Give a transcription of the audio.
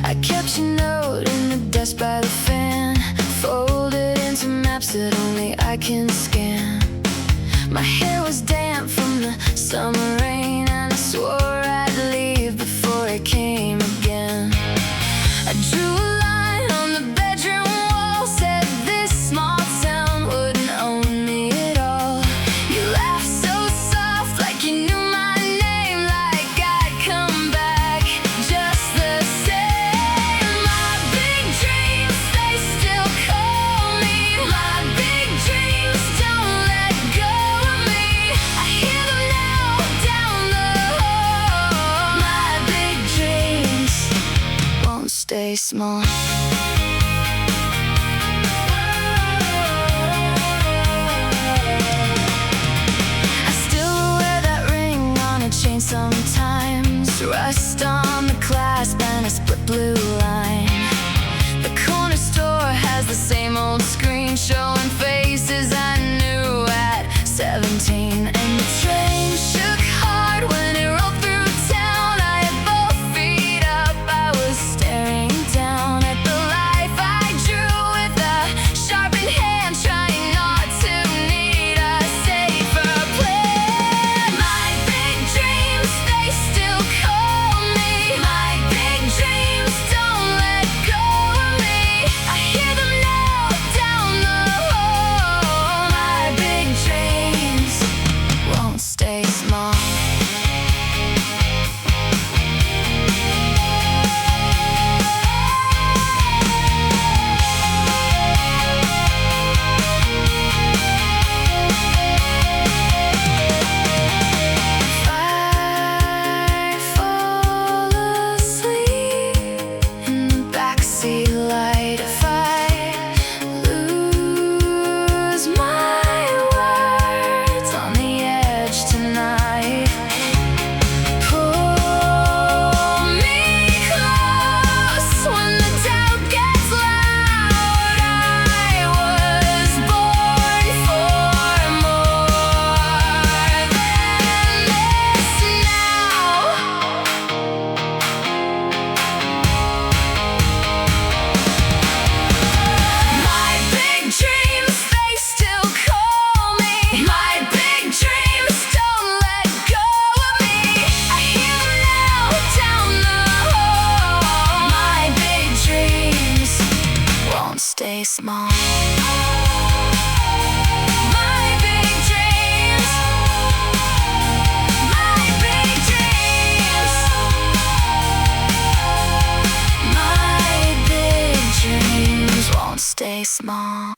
I kept your note in the desk by the fan, folded into maps that only I can scan. My hair was damp from the summer rain, and I swore I'd leave before it came again. I drew a line on the bedroom wall, said this small town wouldn't own me at all. You laughed so soft, like you knew my name, like I'd come back just the same. My big dreams, they still call me. My big dreams don't let go of me. I hear them now down the hall. My big dreams won't stay small. I still wear that ring on a chain sometimes. Rust on the clasp and a split blue line. The corner store has the same old screen showing faces I knew at 17. And the train shook hard when it rolled through town. I had both feet up, I was staring down at the life I drew with a sharpened hand, trying not to need a safer plan. My big dreams, they still call me. My big dreams don't let go of me. I hear them now down the hall. My big dreams won't stay small. If I fall asleep in the backseat light, if I lose my words on the edge tonight, pull me close when the doubt gets loud. I was born for more than this now. My big dreams, they still call me. My big dreams don't let go of me. I hear them now down the hall. My big dreams won't stay small. My big dreams, my big dreams, my big dreams won't stay small.